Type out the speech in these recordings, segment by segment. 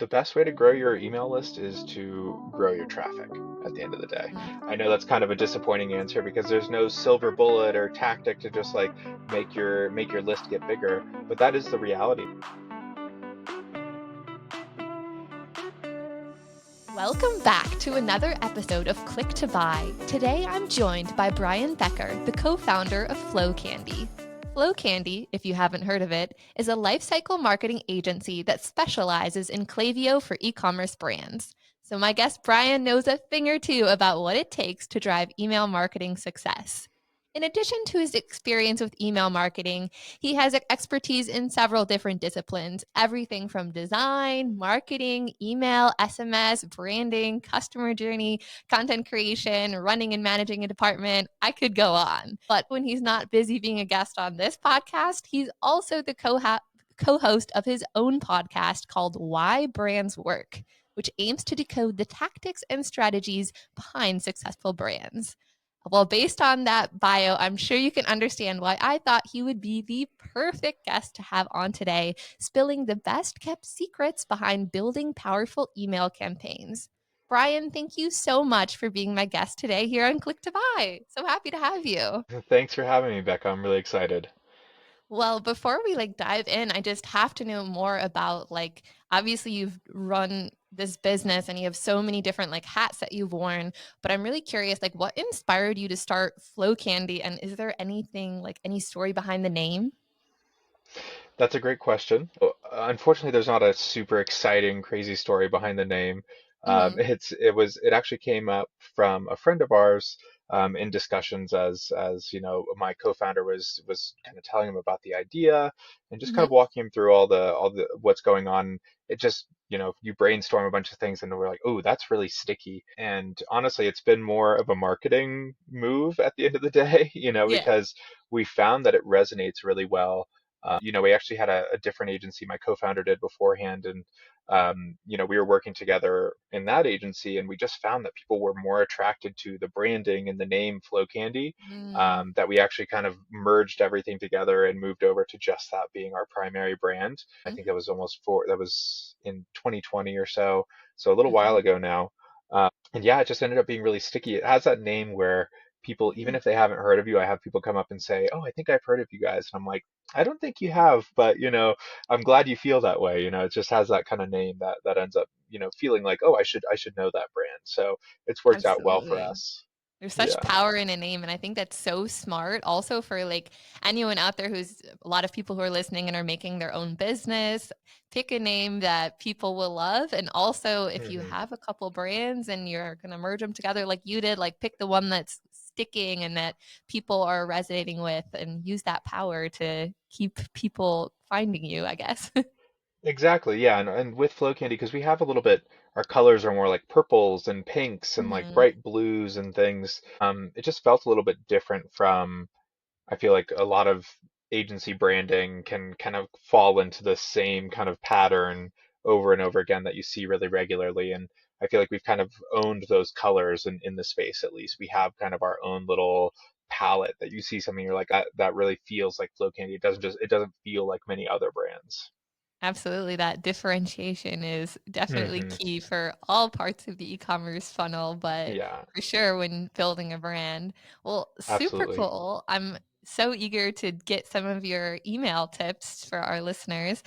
The best way to grow your email list is to grow your traffic at the end of the day. Mm. I know that's kind of a disappointing answer because there's no silver bullet or tactic to just like make your list get bigger, but that is the reality. Welcome back to another episode of Click to Buy. Today I'm joined by Brian Becker, the co-founder of FlowCandy. FlowCandy, if you haven't heard of it, is a lifecycle marketing agency that specializes in Klaviyo for e-commerce brands. So my guest Brian knows a thing or two about what it takes to drive email marketing success. In addition to his experience with email marketing, he has expertise in several different disciplines, everything from design, marketing, email, SMS, branding, customer journey, content creation, running and managing a department. I could go on. But when he's not busy being a guest on this podcast, he's also the co-host of his own podcast called Why Brands Work, which aims to decode the tactics and strategies behind successful brands. Well, based on that bio, I'm sure you can understand why I thought he would be the perfect guest to have on today, spilling the best kept secrets behind building powerful email campaigns. Brian, thank you so much for being my guest today here on Click to Buy. So happy to have you. Thanks for having me, Becca. I'm really excited. Well, before we dive in, I just have to know more about obviously you've run this business and you have so many different hats that you've worn, but I'm really curious what inspired you to start Flow Candy, and is there anything any story behind the name? That's a great question. Unfortunately, there's not a super exciting, crazy story behind the name. Mhm. It actually came up from a friend of ours in discussions as my co-founder was kind of telling him about the idea and just kind of Mhm. walking him through all the what's going on. It just you brainstorm a bunch of things and we're like, oh, that's really sticky. And honestly, it's been more of a marketing move at the end of the day, Yeah. because we found that it resonates really well. We actually had a different agency my co-founder did beforehand, and we were working together in that agency, and we just found that people were more attracted to the branding and the name Flow Candy, Mm. that we actually kind of merged everything together and moved over to just that being our primary brand. I think that was in 2020 or so a little while Mhm. ago now. And yeah, it just ended up being really sticky. It has that name where people, even Mhm. if they haven't heard of you, I have people come up and say, "Oh, I think I've heard of you guys." And I'm like, "I don't think you have, but I'm glad you feel that way." It just has that kind of name that ends up, feeling like, "Oh, I should know that brand." So it's worked out well for Absolutely. us. There's such Yeah. power in a name, and I think that's so smart also for anyone out there who's a lot of people who are listening and are making their own business. Pick a name that people will love, and also if you hmm have a couple brands and you're going to merge them together like you did, pick the one that's sticking and that people are resonating with and use that power to keep people finding you, I guess. Exactly. Yeah. And with Flow Candy, because we have a little bit, our colors are more like purples and pinks and like Mhm. bright blues and things. It just felt a little bit different from I feel like a lot of agency branding can kind of fall into the same kind of pattern over and over again that you see really regularly. And I feel like we've kind of owned those colors in the space at least. We have kind of our own little palette that you see something you're like that really feels like Flow Candy. It doesn't feel like many other brands. Absolutely. That differentiation is definitely hmm key for all parts of the e-commerce funnel, but Yeah, for sure when building a brand. Well, super absolutely. cool. I'm so eager to get some of your email tips for our listeners.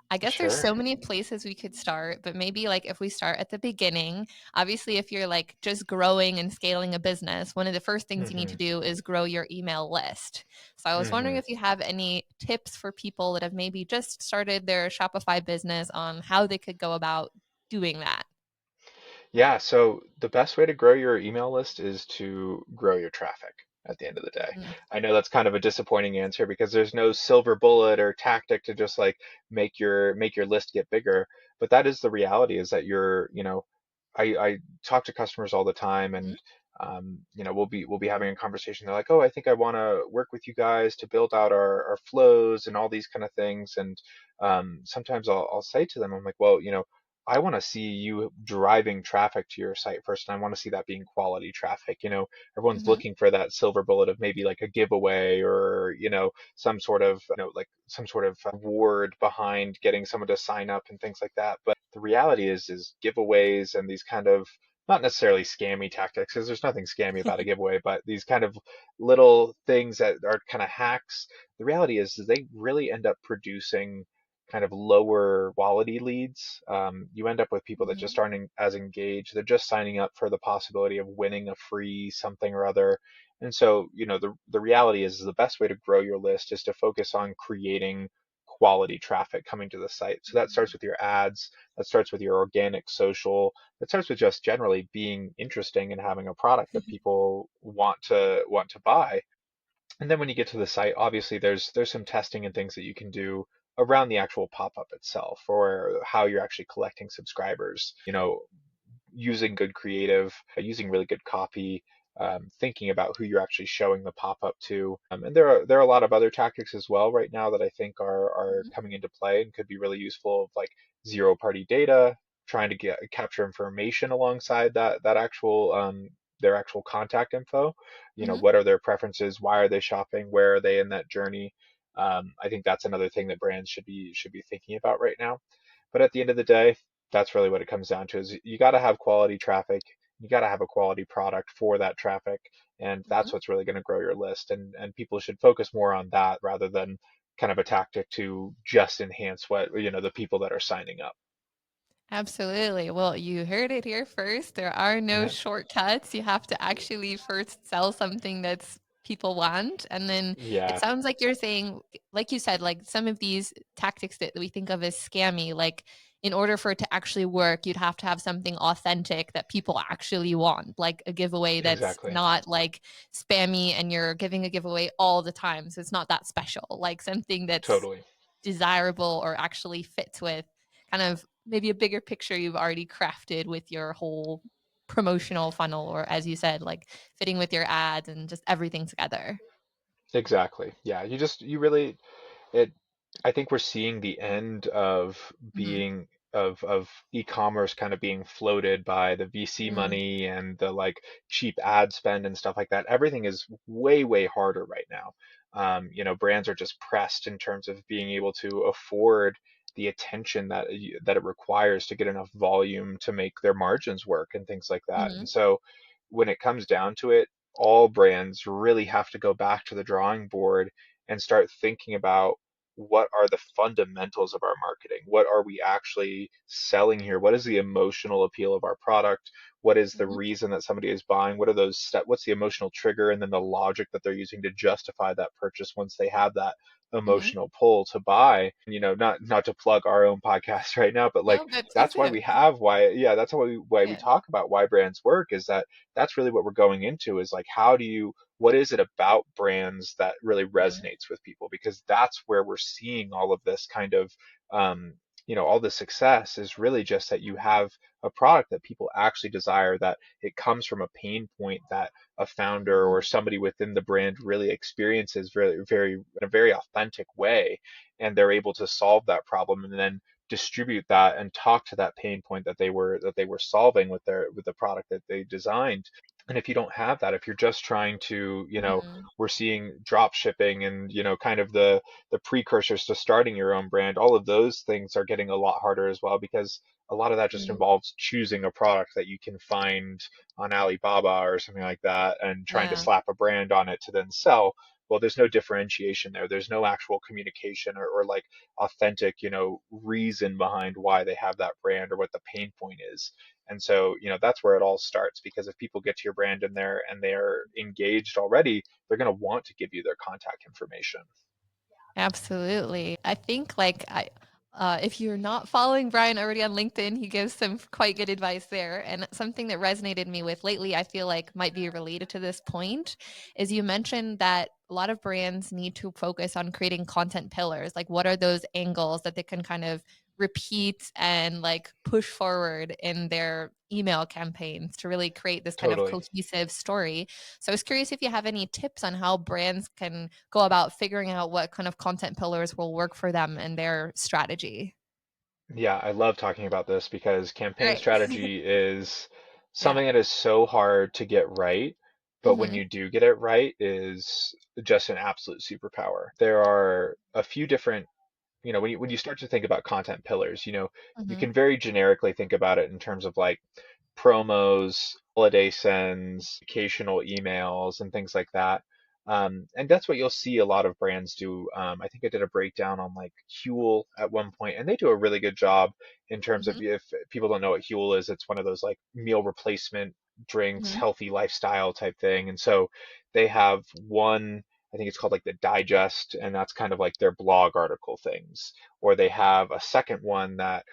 I guess there's Sure. so many places we could start, but maybe if we start at the beginning, obviously if you're just growing and scaling a business, one of the first things you need to hmm do is grow your email list. So I was wondering hmm if you have any tips for people that have maybe just started their Shopify business on how they could go about doing that. Yeah, so the best way to grow your email list is to grow your traffic at the end of the day. Mm. I know that's kind of a disappointing answer because there's no silver bullet or tactic to just like make your list get bigger, but that is the reality is that I talk to customers all the time Mhm. and we'll be having a conversation. They're like, "Oh, I think I want to work with you guys to build out our flows and all these kind of things." And sometimes I'll say to them, I'm like, "Well, I want to see you driving traffic to your site first, and I want to see that being quality traffic. Everyone's Mhm. looking for that silver bullet of maybe like a giveaway or, some sort of reward behind getting someone to sign up and things like that. But the reality is giveaways and these kind of not necessarily scammy tactics, because there's nothing scammy about a giveaway, but these kind of little things that are kind of hacks. The reality is they really end up producing kind of lower quality leads. You end up with people that just Hmm. aren't as engaged. They're just signing up for the possibility of winning a free something or other. And so, the reality is the best way to grow your list is to focus on creating quality traffic coming to the site. So that starts with your ads, that starts with your organic social, that starts with just generally being interesting and having a product that people want to buy. And then when you get to the site, obviously there's some testing and things that you can do around the actual pop-up itself or how you're actually collecting subscribers. Using good creative, using really good copy, thinking about who you're actually showing the pop-up to. And there are a lot of other tactics as well right now that I think are coming into play and could be really useful, of like zero-party data, trying to capture information alongside that actual their actual contact info. Hmm. What are their preferences? Why are they shopping? Where are they in that journey? I think that's another thing that brands should be thinking about right now. But at the end of the day, that's really what it comes down to is you got to have quality traffic. You got to have a quality product for that traffic. And that's what's really going to grow your list. And people should focus more on that rather than kind of a tactic to just enhance the people that are signing up. Absolutely. Well, you heard it here first. There are no Yeah. shortcuts. You have to actually first sell something that's people want. And then it Yeah, sounds like you're saying, like you said, like some of these tactics that we think of as scammy, like in order for it to actually work, you'd have to have something authentic that people actually want, like a giveaway that's exactly. not like spammy and you're giving a giveaway all the time. So it's not that special, like something that's Totally. desirable or actually fits with kind of maybe a bigger picture you've already crafted with your whole promotional funnel, or as you said, like fitting with your ads and just everything together. Exactly. Yeah. You really, it I think we're seeing the end of Hmm. being of e-commerce kind of being floated by the VC Mm. money and the like cheap ad spend and stuff like that. Everything is way, way harder right now. Brands are just pressed in terms of being able to afford the attention that it requires to get enough volume to make their margins work and things like that. Hmm. And so when it comes down to it, all brands really have to go back to the drawing board and start thinking about what are the fundamentals of our marketing? What are we actually selling here? What is the emotional appeal of our product? What is the Hmm. reason that somebody is buying? What's the emotional trigger and then the logic that they're using to justify that purchase once they have that Hmm. emotional pull to buy? Not to plug our own podcast right now, but like No, but please that's why do. we have why yeah, that's why we Yeah. talk about why brands work, is that that's really what we're going into, is like what is it about brands that really Hmm. resonates with people? Because that's where we're seeing all of this kind of, um, all the success is really just that you have a product that people actually desire, that it comes from a pain point that a founder or somebody within the brand really experiences very, very, in a very authentic way. And they're able to solve that problem and then distribute that and talk to that pain point that they were solving with the product that they designed. And if you don't have that, if you're just trying to, Hmm. we're seeing drop shipping and, kind of the precursors to starting your own brand, all of those things are getting a lot harder as well, because a lot of that just Hmm. involves choosing a product that you can find on Alibaba or something like that and trying to Yeah. slap a brand on it to then sell. Well, there's no differentiation there. There's no actual communication or like authentic, reason behind why they have that brand or what the pain point is. And so, that's where it all starts, because if people get to your brand and they're engaged already, they're going to want to give you their contact information. Absolutely. I think if you're not following Brian already on LinkedIn, he gives some quite good advice there. And something that resonated me with lately, I feel like might be related to this point, is you mentioned that a lot of brands need to focus on creating content pillars. Like, what are those angles that they can kind of repeat and like push forward in their email campaigns to really create this kind of Totally. cohesive story? So I was curious if you have any tips on how brands can go about figuring out what kind of content pillars will work for them and their strategy. Yeah, I love talking about this because campaign Great. strategy is Yeah. something that is so hard to get right, but when Hmm. you do get it right is just an absolute superpower. There are a few different when you start to think about content pillars, you Hmm. can very generically think about it in terms of like promos, holiday sends, occasional emails, and things like that. And that's what you'll see a lot of brands do. I think I did a breakdown on like Huel at one point, and they do a really good job in terms of, Hmm. if people don't know what Huel is, it's one of those like meal replacement drinks, Hmm. healthy lifestyle type thing. And so they have one, I think it's called like the Digest, and that's kind of like their blog article things. Or they have a second one that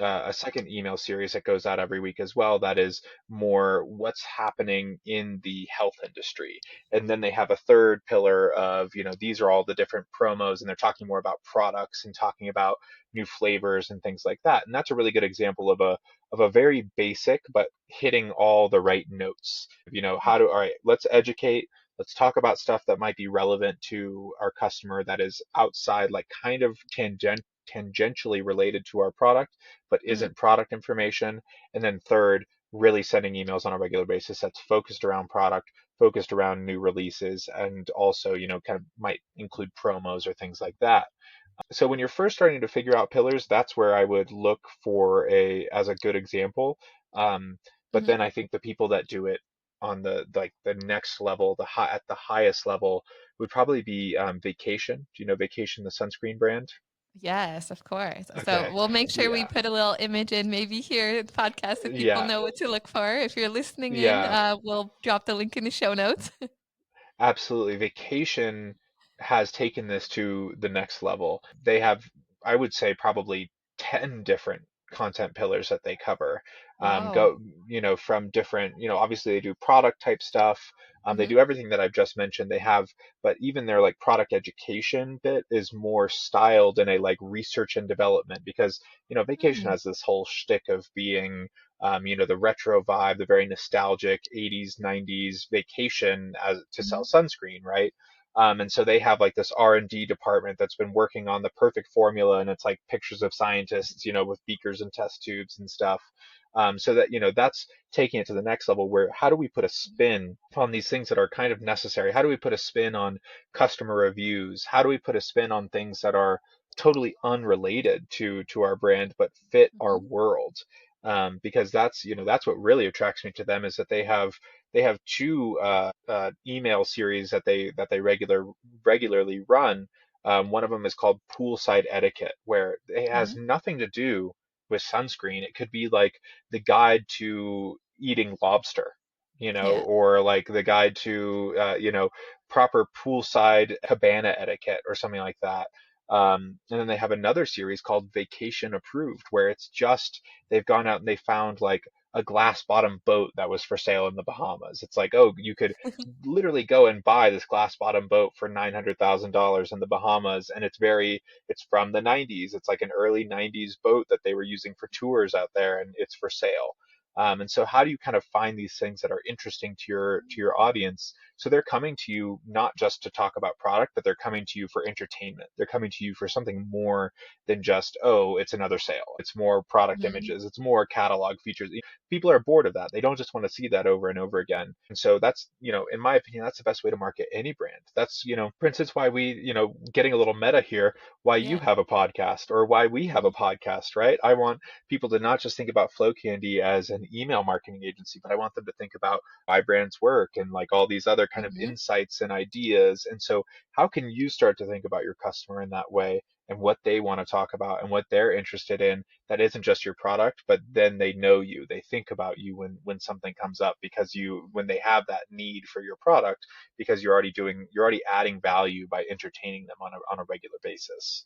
a second email series that goes out every week as well, that is more what's happening in the health industry. And then they have a third pillar of, these are all the different promos, and they're talking more about products and talking about new flavors and things like that. And that's a really good example of a very basic but hitting all the right notes. All right, let's educate. Let's talk about stuff that might be relevant to our customer that is outside, like kind of tangentially related to our product, but Hmm. isn't product information. And then third, really sending emails on a regular basis that's focused around product, focused around new releases, and also, kind of might include promos or things like that. So when you're first starting to figure out pillars, that's where I would look for as a good example. But Hmm. then I think the people that do it on the next level, at the highest level, would probably be Vacation. Do you know Vacation, the sunscreen brand? Yes, of course. So Okay. we'll make sure we Yeah. put a little image in maybe here in the podcast so people Yeah. know what to look for. If you're listening in, Yeah. we'll drop the link in the show notes. Absolutely. Vacation has taken this to the next level. They have, I would say, probably 10 different content pillars that they cover. Wow. From different, obviously they do product type stuff. They Hmm. do everything that I've just mentioned. They have, but even their like product education bit is more styled in a like research and development, because, Vacation Hmm. has this whole shtick of being the retro vibe, the very nostalgic 80s, 90s vacation as to sell Hmm. sunscreen, right? And so they have like this R&D department that's been working on the perfect formula, and it's like pictures of scientists, with beakers and test tubes and stuff. So that, that's taking it to the next level, where how do we put a spin on these things that are kind of necessary? How do we put a spin on customer reviews? How do we put a spin on things that are totally unrelated to our brand but fit our Hmm. world? Because that's what really attracts me to them, is that they have two email series that they regularly run. One of them is called Poolside Etiquette, where it has Hmm. nothing to do with sunscreen. It could be like the guide to eating lobster, Yeah. or like the guide to proper poolside cabana etiquette or something like that. And then they have another series called Vacation Approved, where it's just they've gone out and they found like a glass bottom boat that was for sale in the Bahamas. It's like, oh, you could literally go and buy this glass bottom boat for $900,000 in the Bahamas, and it's from the 90s. It's like an early 90s boat that they were using for tours out there, and it's for sale. And so how do you kind of find these things that are interesting to your audience? So they're coming to you not just to talk about product, but they're coming to you for entertainment. They're coming to you for something more than just, oh, it's another sale. It's more product Hmm. images. It's more catalog features. People are bored of that. They don't just want to see that over and over again. And so that's, in my opinion, that's the best way to market any brand. That's, for instance, why we, getting a little meta here, why you Yeah. have a podcast or why we have a Hmm. podcast, right? I want people to not just think about FlowCandy as an email marketing agency, but I want them to think about why brands work and like all these other kind of Hmm. insights and ideas. And so how can you start to think about your customer in that way, and what they want to talk about and what they're interested in, that isn't just your product, but then they know you, they think about you when something comes up, because when they have that need for your product, because you're already adding value by entertaining them on a regular basis.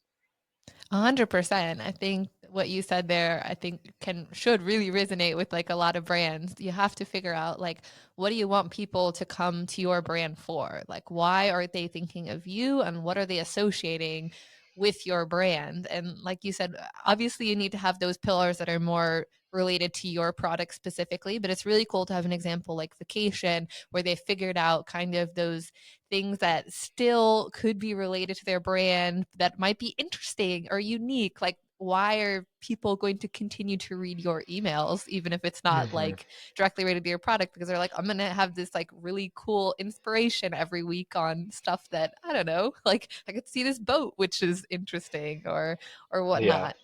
100%. I think what you said there, I think should really resonate with like a lot of brands. You have to figure out like what do you want people to come to your brand for? Like why are they thinking of you and what are they associating with your brand? And like you said, obviously you need to have those pillars that are more related to your product specifically, but it's really cool to have an example like Vacation where they figured out kind of those things that still could be related to their brand that might be interesting or unique. Like why are people going to continue to read your emails even if it's not Hmm. like directly related to your product? Because they're like, I'm gonna have this like really cool inspiration every week on stuff that I don't know, like I could see this boat which is interesting or Yeah. whatnot.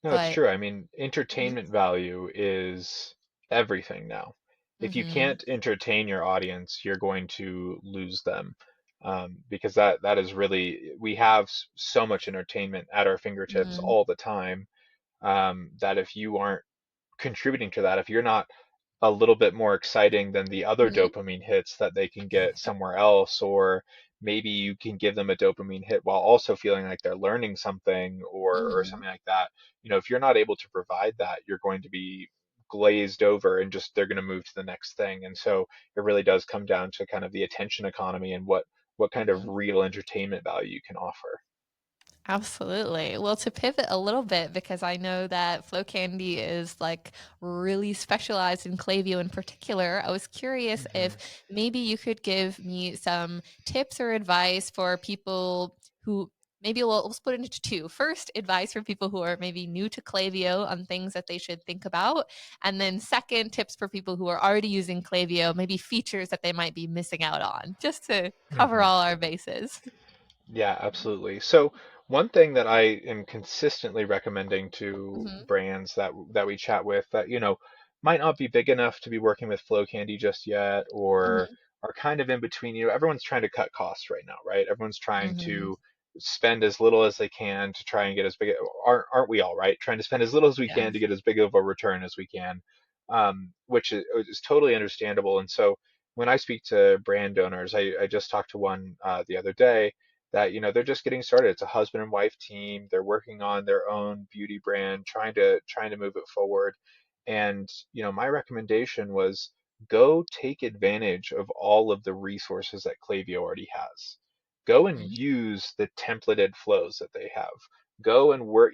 No, it's But true. I mean, mhm, entertainment value is everything now. If you mhm, can't entertain your audience, you're going to lose them. Because that is really, we have so much entertainment at our fingertips mhm, all the time, that if you aren't contributing to that, if you're not a little bit more exciting than the other mhm, dopamine hits that they can get somewhere else, or maybe you can give them a dopamine hit while also feeling like they're learning something or mhm. something like that. If you're not able to provide that, you're going to be glazed over and just they're going to move to the next thing. And so it really does come down to kind of the attention economy and what kind of Mhm. real entertainment value you can offer. Absolutely. Well, to pivot a little bit, because I know that FlowCandy is like really specialized in Klaviyo in particular, I was curious Hmm. if maybe you could give me some tips or advice for people who maybe we'll split it into two. First, advice for people who are maybe new to Klaviyo on things that they should think about. And then second, tips for people who are already using Klaviyo, maybe features that they might be missing out on, just to cover Hmm. all our bases. Yeah, absolutely. So one thing that I am consistently recommending to Hmm. brands that we chat with that, might not be big enough to be working with FlowCandy just yet, or Hmm. are kind of in between, everyone's trying to cut costs right now, right? Everyone's trying Hmm. to spend as little as they can to try and get as big, aren't we all, right? Trying to spend as little as we can to Yes. get as big of a return as we can, which is totally understandable. And so when I speak to brand owners, I just talked to one the other day that they're just getting started. It's a husband and wife team. They're working on their own beauty brand, trying to move it forward. And my recommendation was go take advantage of all of the resources that Klaviyo already has. Go and Mhm, use the templated flows that they have. Go and work,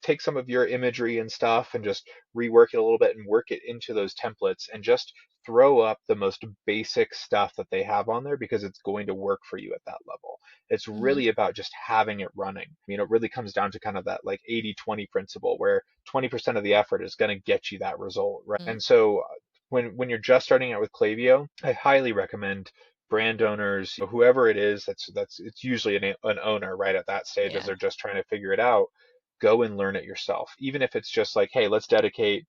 take some of your imagery and stuff and just rework it a little bit and work it into those templates and just throw up the most basic stuff that they have on there because it's going to work for you at that level. It's mhm, really about just having it running. It really comes down to kind of that like 80-20 principle where 20% of the effort is going to get you that result, right? mhm. And so when you're just starting out with Klaviyo, I highly recommend brand owners, whoever it is, that's it's usually an owner right at that stage as Yeah. they're just trying to figure it out. Go and learn it yourself. Even if it's just like, hey, let's dedicate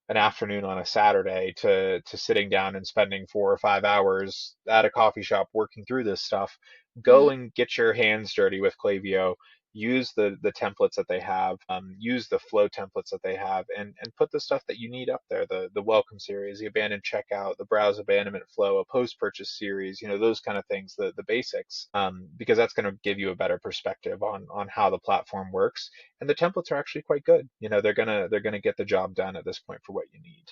an afternoon on a Saturday to sitting down and spending 4 or 5 hours at a coffee shop working through this stuff. Go Mhm, and get your hands dirty with Klaviyo. Use the templates that they have. Use the flow templates that they have, and put the stuff that you need up there. The welcome series, the abandoned checkout, the browse abandonment flow, a post purchase series. Those kind of things, the basics. Because that's going to give you a better perspective on how the platform works, and the templates are actually quite good. They're gonna get the job done at this point for what you need.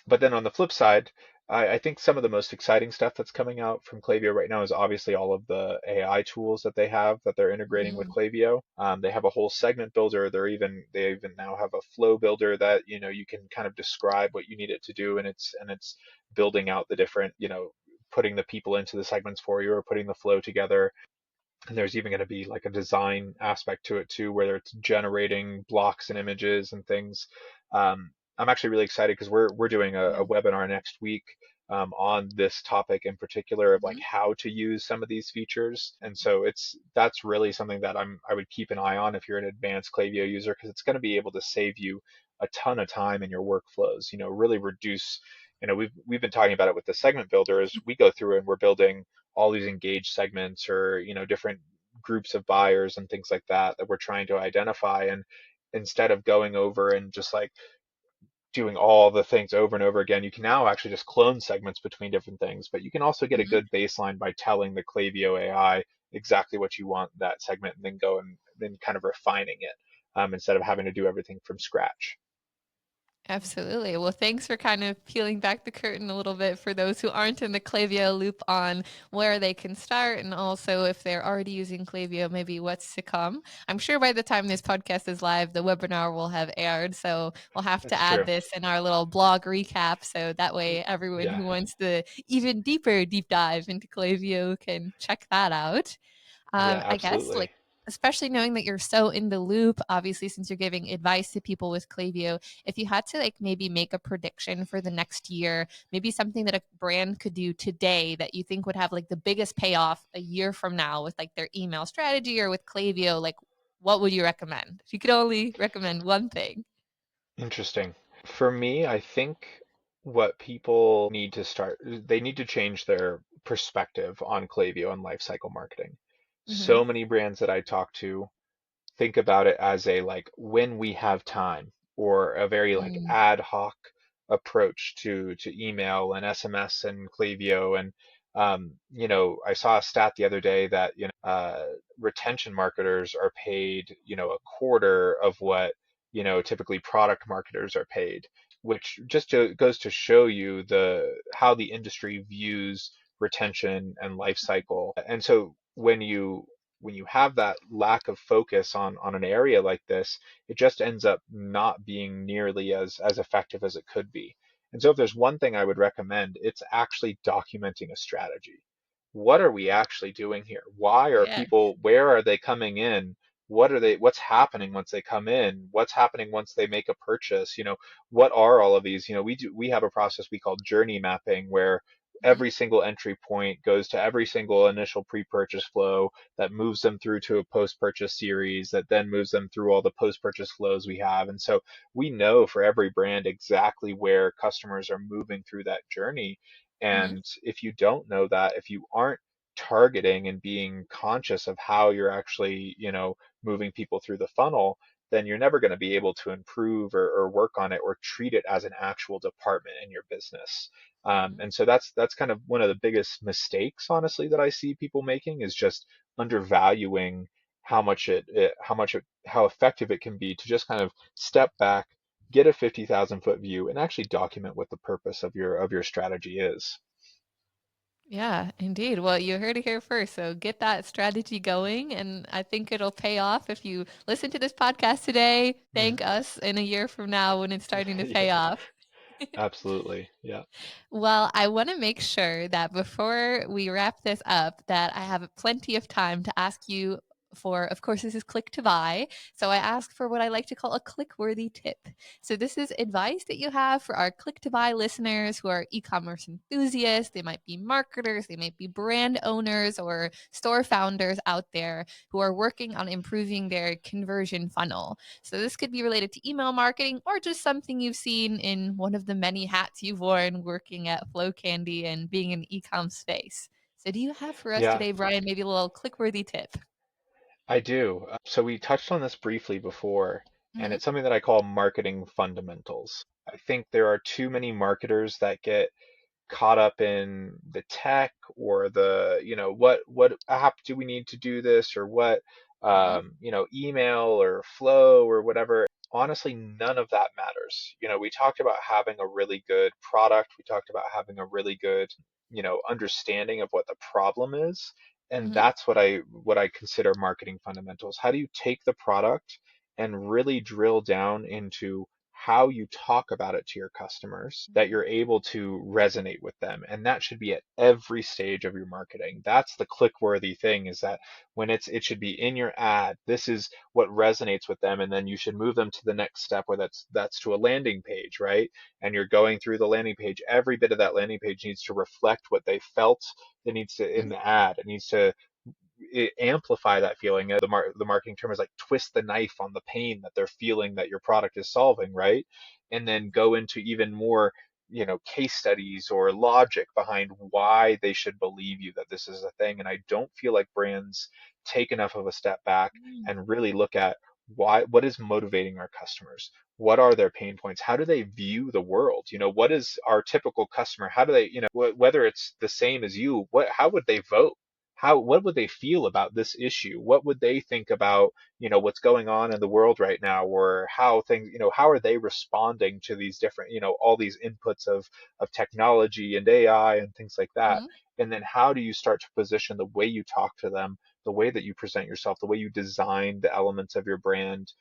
But then on the flip side, I think some of the most exciting stuff that's coming out from Klaviyo right now is obviously all of the AI tools that they have that they're integrating with mhm, Klaviyo. They have a whole segment builder. They even now have a flow builder that you can kind of describe what you need it to do, and it's building out the different, putting the people into the segments for you or putting the flow together. And there's even going to be like a design aspect to it too, where it's generating blocks and images and things. I'm actually really excited because we're doing a mhm, webinar next week on this topic in particular of like mhm, how to use some of these features. And so that's really something that I would keep an eye on if you're an advanced Klaviyo user because it's going to be able to save you a ton of time in your workflows. Really reduce. We've been talking about it with the segment builder as we go through and we're building all these engaged segments or different groups of buyers and things like that we're trying to identify. And instead of going over and just like doing all the things over and over again, you can now actually just clone segments between different things, but you can also get a mhm. good baseline by telling the Klaviyo AI exactly what you want that segment and then go and then kind of refining it, instead of having to do everything from scratch. Absolutely. Well, thanks for kind of peeling back the curtain a little bit for those who aren't in the Klaviyo loop on where they can start and also if they're already using Klaviyo, maybe what's to come. I'm sure by the time this podcast is live, the webinar will have aired. So we'll have to That's add true. this in our little blog recap. So that way everyone Yeah. who wants the even deeper deep dive into Klaviyo can check that out. Yeah, I guess like absolutely. especially knowing that you're so in the loop, obviously, since you're giving advice to people with Klaviyo, if you had to like maybe make a prediction for the next year, maybe something that a brand could do today that you think would have like the biggest payoff a year from now with like their email strategy or with Klaviyo, like what would you recommend? If you could only recommend one thing. Interesting. For me, I think what people need to they need to change their perspective on Klaviyo and lifecycle marketing. Mm-hmm. So many brands that I talk to think about it as a like when we have time or a very like Mm-hmm. ad hoc approach to email and SMS and Klaviyo and I saw a stat the other day that retention marketers are paid a quarter of what typically product marketers are paid, which goes to show you the how the industry views retention and life cycle. And so when you have that lack of focus on an area like this, it just ends up not being nearly as effective as it could be. And so if there's one thing I would recommend, it's actually documenting a strategy. What are we actually doing here? Why are Yeah. people, where are they coming in? What's happening once they come in? What's happening once they make a purchase? What are all of these? We have a process we call journey mapping where Mm-hmm. every single entry point goes to every single initial pre-purchase flow that moves them through to a post-purchase series that then moves them through all the post-purchase flows we have. And so we know for every brand exactly where customers are moving through that journey. Mm-hmm. And if you don't know that, if you aren't targeting and being conscious of how you're actually, moving people through the funnel, then you're never going to be able to improve or work on it or treat it as an actual department in your business. And so that's kind of one of the biggest mistakes, honestly, that I see people making is just undervaluing how effective it can be to just kind of step back, get a 50,000-foot view, and actually document what the purpose of your strategy is. Yeah, indeed. Well, you heard it here first. So get that strategy going. And I think it'll pay off if you listen to this podcast today. Thank us in a year from now when it's starting to Yeah, pay off. absolutely. Yeah. Well, I want to make sure that before we wrap this up, that I have plenty of time to ask you for, of course, this is click to buy. So I ask for what I like to call a click worthy tip. So this is advice that you have for our click to buy listeners who are e-commerce enthusiasts. They might be marketers, they might be brand owners or store founders out there who are working on improving their conversion funnel. So this could be related to email marketing or just something you've seen in one of the many hats you've worn working at FlowCandy and being in e-com space. So do you have for us Yeah, today, Brian, maybe a little click-worthy tip? I do. So we touched on this briefly before, and Mm-hmm. it's something that I call marketing fundamentals. I think there are too many marketers that get caught up in the tech or the what app do we need to do this or what Mm-hmm. email or flow or whatever. Honestly, none of that matters. We talked about having a really good product, we talked about having a really good understanding of what the problem is, and Mm-hmm. that's what I consider marketing fundamentals. How do you take the product and really drill down into how you talk about it to your customers that you're able to resonate with them, and that should be at every stage of your marketing. That's the click worthy thing, is that when it should be in your ad, this is what resonates with them, and then you should move them to the next step where that's to a landing page, right? And you're going through the landing page. Every bit of that landing page needs to reflect what they felt. It needs to, in the ad, it needs to amplify that feeling. The marketing term is like twist the knife on the pain that they're feeling that your product is solving, right? And then go into even more, case studies or logic behind why they should believe you that this is a thing. And I don't feel like brands take enough of a step back and really look at what is motivating our customers. What are their pain points? How do they view the world? What is our typical customer? How do they, whether it's the same as you, how would they vote? What would they feel about this issue? What would they think about, what's going on in the world right now, or how things, how are they responding to these different, all these inputs of technology and AI and things like that? Mm-hmm. And then how do you start to position the way you talk to them, the way that you present yourself, the way you design the elements of your brand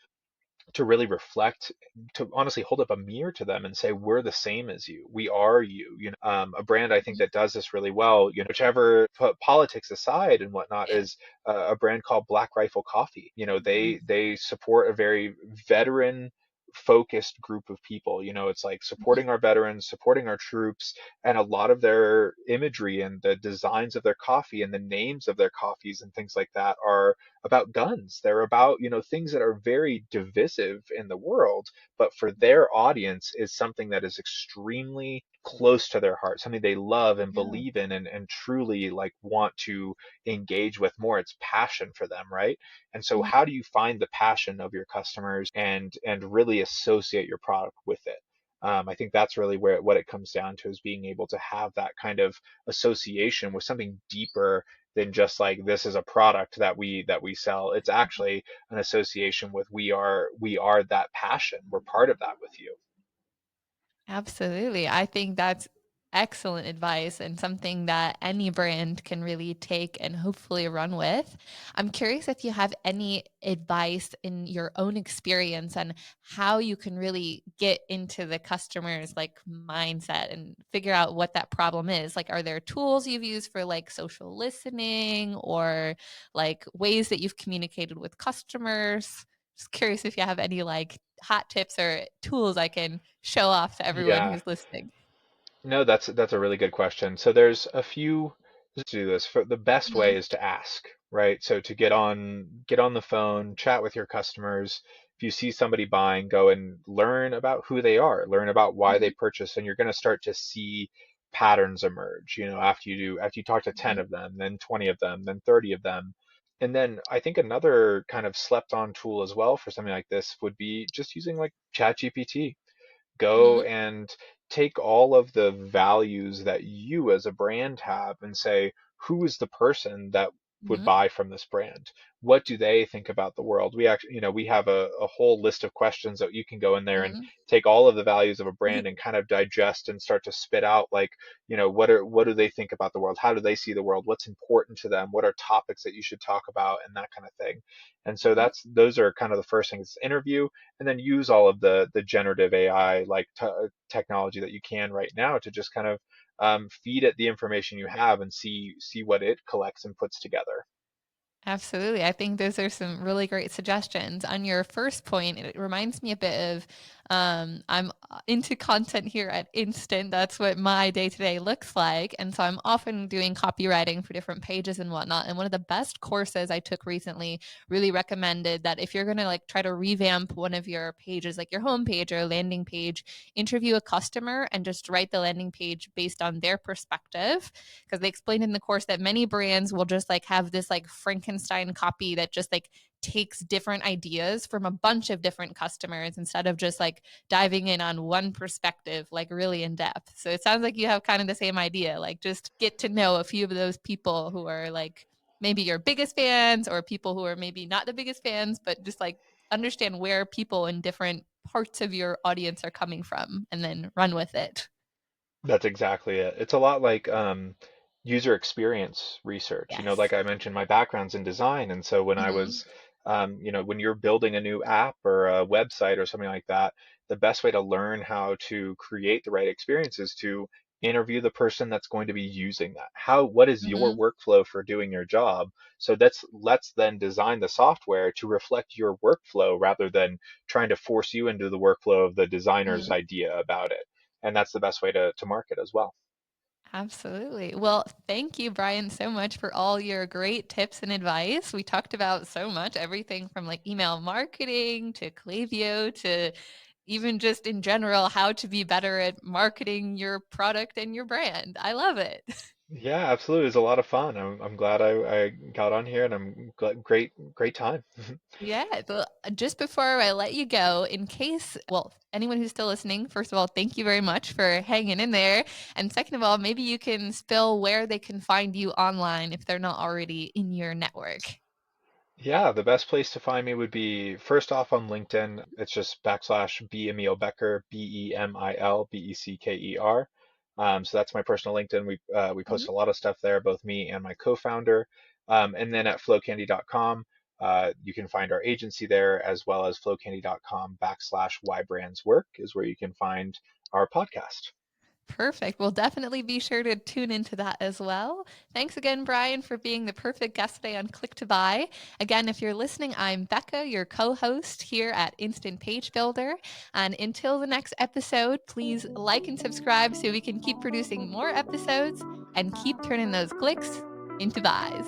to really reflect, to honestly hold up a mirror to them and say, we're the same as you. We are you. A brand I think Mhm. that does this really well, whichever put politics aside and whatnot, Yeah. is a brand called Black Rifle Coffee. Mhm. They support a very veteran focused group of people. It's like Mhm. supporting our veterans, supporting our troops, and a lot of their imagery and the designs of their coffee and the names of their coffees and things like that are about guns. They're about, things that are very divisive in the world, but for Mhm. their audience is something that is extremely close to their heart, something they love and Yeah. believe in and truly like want to engage with more. It's passion for them, right? And so Mhm. how do you find the passion of your customers and really associate your product with it? I think that's really where what it comes down to, is being able to have that kind of association with something deeper than just like this is a product that we sell. It's actually an association with we are that passion. We're part of that with you. Absolutely. I think that's excellent advice and something that any brand can really take and hopefully run with. I'm curious if you have any advice in your own experience on how you can really get into the customer's like mindset and figure out what that problem is. Like, are there tools you've used for like social listening or like ways that you've communicated with customers? Just curious if you have any like hot tips or tools I can show off to everyone Yeah. who's listening. No, that's a really good question. So there's a few to do this. For the best way Mhm. is to ask, right? So to get on the phone, chat with your customers. If you see somebody buying, go and learn about who they are, learn about why they Mhm. purchase, and you're going to start to see patterns emerge, after you talk to 10 Mhm. of them, then 20 of them, then 30 of them. And then I think another kind of slept on tool as well for something like this would be just using like ChatGPT. Go Mhm. and take all of the values that you as a brand have and say, who is the person that would Mhm. buy from this brand? What do they think about the world? We actually, we have a whole list of questions that you can go in there and Mhm. take all of the values of a brand and kind of digest and start to spit out like, what do they think about the world? How do they see the world? What's important to them? What are topics that you should talk about and that kind of thing. And so Mhm. those are kind of the first things. Interview, and then use all of the generative AI like technology that you can right now to just kind of feed it the information you have and see what it collects and puts together. Absolutely. I think those are some really great suggestions. On your first point, it reminds me a bit of I'm into content here at Instant. That's what my day to day looks like. And so I'm often doing copywriting for different pages and whatnot. And one of the best courses I took recently really recommended that if you're going to like try to revamp one of your pages, like your homepage or landing page, interview a customer and just write the landing page based on their perspective, because they explained in the course that many brands will just like have this like Frankenstein copy that just like takes different ideas from a bunch of different customers instead of just like diving in on one perspective like really in depth. So it sounds like you have kind of the same idea, like just get to know a few of those people who are like maybe your biggest fans or people who are maybe not the biggest fans, but just like understand where people in different parts of your audience are coming from and then run with it. That's exactly it. It's a lot like user experience research. Yes. Like I mentioned, my background's in design, and so when I Mhm. was, when you're building a new app or a website or something like that, the best way to learn how to create the right experience is to interview the person that's going to be using that. What is your Mhm. workflow for doing your job? So let's then design the software to reflect your workflow rather than trying to force you into the workflow of the designer's Mhm. idea about it. And that's the best way to market as well. Absolutely. Well, thank you, Brian, so much for all your great tips and advice. We talked about so much, everything from like email marketing to Klaviyo to even just in general, how to be better at marketing your product and your brand. I love it. Yeah, absolutely. It was a lot of fun. I'm glad I got on here, and I'm glad, great time. Yeah. Well, just before I let you go, in case, well, anyone who's still listening, first of all, thank you very much for hanging in there. And second of all, maybe you can spill where they can find you online if they're not already in your network. Yeah, the best place to find me would be first off on LinkedIn. It's just backslash B Emil Becker, Bemil Becker. So that's my personal LinkedIn. We post Mhm. a lot of stuff there, both me and my co-founder. And then at flowcandy.com, You can find our agency there, as well as flowcandy.com/whybrandswork is where you can find our podcast. Perfect. We'll definitely be sure to tune into that as well. Thanks again, Brian, for being the perfect guest today on Click to Buy. Again, if you're listening, I'm Becca, your co host here at Instant Page Builder. And until the next episode, please like and subscribe so we can keep producing more episodes and keep turning those clicks into buys.